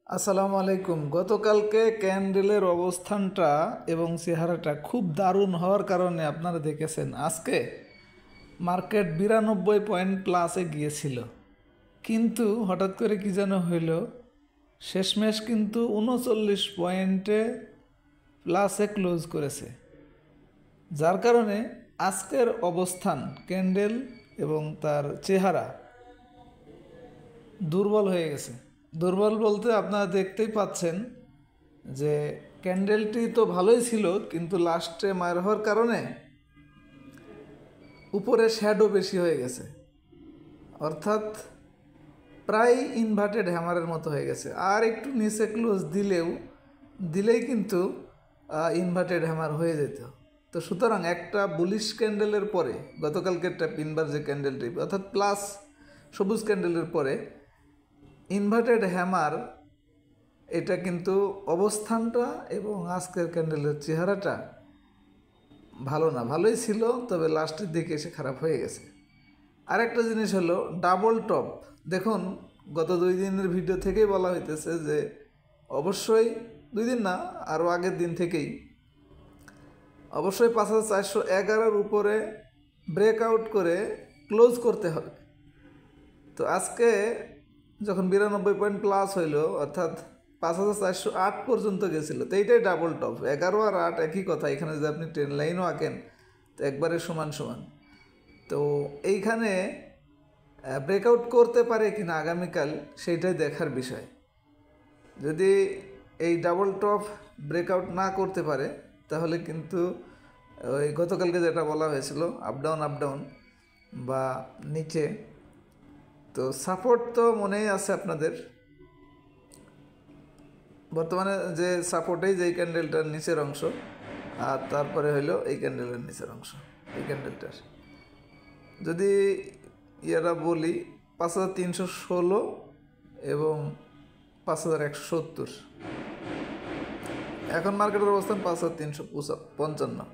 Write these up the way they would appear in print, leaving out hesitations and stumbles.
আসসালামু আলাইকুম। গতকালকে ক্যান্ডেলের অবস্থানটা এবং চেহারাটা খুব দারুণ হওয়ার কারণে আপনারা দেখেছেন আজকে মার্কেট 92 পয়েন্ট প্লাসে গিয়েছিল, কিন্তু হঠাৎ করে কি যেন হইল, শেষমেশ কিন্তু 39 পয়েন্টে প্লাসে ক্লোজ করেছে, যার কারণে আজকের অবস্থান ক্যান্ডেল এবং তার চেহারা দুর্বল হয়ে গেছে। দুর্বল বলতে আপনারা দেখতেই পাচ্ছেন যে ক্যান্ডেলটি তো ভালোই ছিল, কিন্তু লাস্টে মার হওয়ার কারণে উপরে শ্যাডো বেশি হয়ে গেছে, অর্থাৎ প্রায় ইনভার্টেড হ্যামারের মতো হয়ে গেছে। আর একটু নিচে ক্লোজ দিলেই কিন্তু ইনভার্টেড হ্যামার হয়ে যেত। তো সুতরাং একটা বুলিশ ক্যান্ডেলের পরে, গতকালকে একটা পিনবার যে ক্যান্ডেলটি অর্থাৎ প্লাস সবুজ ক্যান্ডেলের পরে ইনভার্টেড হ্যামার, এটা কিন্তু অবস্থানটা এবং আজকের ক্যান্ডেলের চেহারাটা ভালো না। ভালোই ছিল, তবে লাস্টের দিকে এসে খারাপ হয়ে গেছে। আর একটা জিনিস হলো ডাবল টপ। দেখুন, গত 2 দিনের ভিডিও থেকেই বলা হইতেছে যে অবশ্যই 2 দিন না, আরও আগের দিন থেকেই অবশ্যই 5411 উপরে ব্রেকআউট করে ক্লোজ করতে হবে। তো আজকে যখন 92 পয়েন্ট প্লাস হইল, অর্থাৎ 5408 পর্যন্ত গেছিলো, তো এইটাই ডাবল টপ। 11 আর 8 একই কথা। এখানে যদি আপনি ট্রেন লাইনও আঁকেন তো একবারে সমান সমান। তো এইখানে ব্রেকআউট করতে পারে কিনা আগামীকাল, সেইটাই দেখার বিষয়। যদি এই ডাবল টপ ব্রেকআউট না করতে পারে, তাহলে কিন্তু ওই গতকালকে যেটা বলা হয়েছিল আপ ডাউন বা নিচে, তো সাপোর্ট তো মনেই আছে আপনাদের। বর্তমানে যে সাপোর্টেই যেই ক্যান্ডেলটার নিচের অংশ, আর তারপরে হইলো এই ক্যান্ডেলের নিচের অংশ। এই ক্যান্ডেলটার যদি ইয়ারা বলি 5316 এবং 5170, এখন মার্কেটের অবস্থান 5355।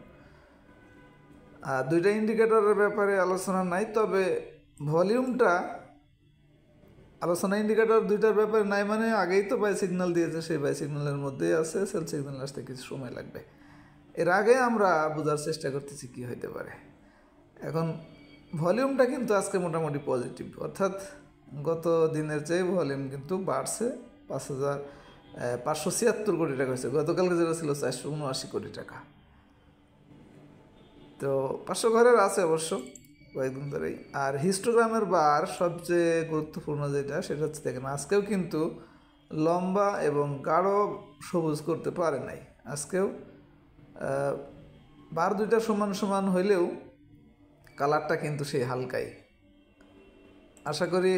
আর দুইটা ইন্ডিকেটরের ব্যাপারে আলোচনা নাই, তবে ভলিউমটা আলোচনা ইন্ডিকেটর দুইটার ব্যাপারে নাই, মানে আগেই তো বাই সিগন্যাল দিয়েছে, সেই বাই সিগন্যালের মধ্যেই আছে, সেল সিগন্যাল আসতে কিছু সময় লাগবে। এর আগে আমরা বোঝার চেষ্টা করতেছি কি হইতে পারে। এখন ভলিউমটা কিন্তু আজকে মোটামুটি পজিটিভ, অর্থাৎ গত দিনের চেয়ে ভলিউম কিন্তু বাড়ছে। 5576 কোটি টাকা হয়েছে, গতকালকে যেটা ছিল 479 কোটি টাকা। তো 500 ঘরের আছে অবশ্য কয়েকদিন ধরেই। আর হিস্টোগ্রামের বার সবচেয়ে গুরুত্বপূর্ণ যেটা, সেটা হচ্ছে দেখেন আজকেও কিন্তু লম্বা এবং গাঢ় সবুজ করতে পারে নাই। আজকেও বার দুইটা সমান সমান হইলেও কালারটা কিন্তু সেই হালকাই। আশা করি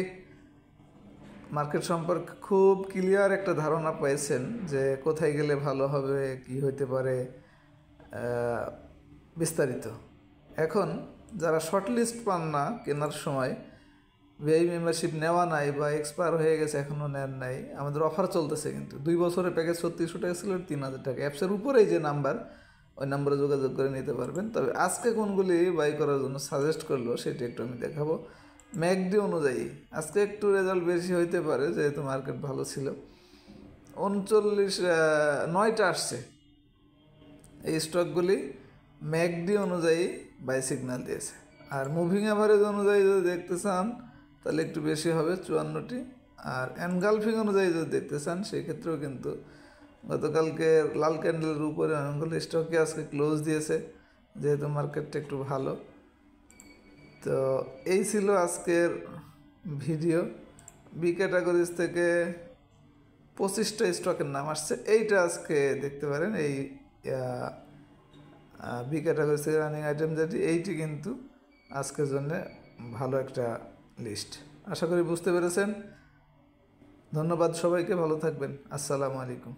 মার্কেট সম্পর্কে খুব ক্লিয়ার একটা ধারণা পেয়েছেন যে কোথায় গেলে ভালো হবে, কি হইতে পারে বিস্তারিত। এখন যারা শর্ট লিস্ট পান না কেনার সময়, ভিআই মেম্বারশিপ নেওয়া নাই বা এক্সপায়ার হয়ে গেছে এখনও নেন নাই, আমাদের অফার চলতেছে কিন্তু 2 বছরের প্যাকেজ 3600 টাকা ছিল, 3000 টাকা। অ্যাপসের উপরেই যে নাম্বার, ওই নাম্বারে যোগাযোগ করে নিতে পারবেন। তবে আজকে কোনগুলি বাই করার জন্য সাজেস্ট করলো সেটি একটু আমি দেখাবো। ম্যাকডি অনুযায়ী আজকে একটু রেজাল্ট বেশি হইতে পারে, যেহেতু মার্কেট ভালো ছিল। 9টা আসছে এই স্টকগুলি, ম্যাকডি অনুযায়ী বাই সিগন্যাল দিয়েছে। আর মুভিং অ্যাভারেজ অনুযায়ী যদি দেখতে চান তাহলে একটু বেশি হবে, 54টি। আর এনগালফিং অনুযায়ী যদি দেখতে চান সেই ক্ষেত্রেও কিন্তু গতকালকে লাল ক্যান্ডেলের উপরে অনেকগুলো স্টকে আজকে ক্লোজ দিয়েছে, যেহেতু মার্কেটটা একটু ভালো। তো এই ছিল আজকের ভিডিও। বি ক্যাটাগরিজ থেকে 25টা স্টকের নাম আসছে, এইটা আজকে দেখতে পারেন। এই বি ক্যাটাগরি থেকে রানিং আইটেম যেটি, এইটি কিন্তু আজকের জন্য ভালো একটা লিস্ট। আশা করি বুঝতে পেরেছেন। ধন্যবাদ সবাইকে, ভালো থাকবেন। আসসালামু আলাইকুম।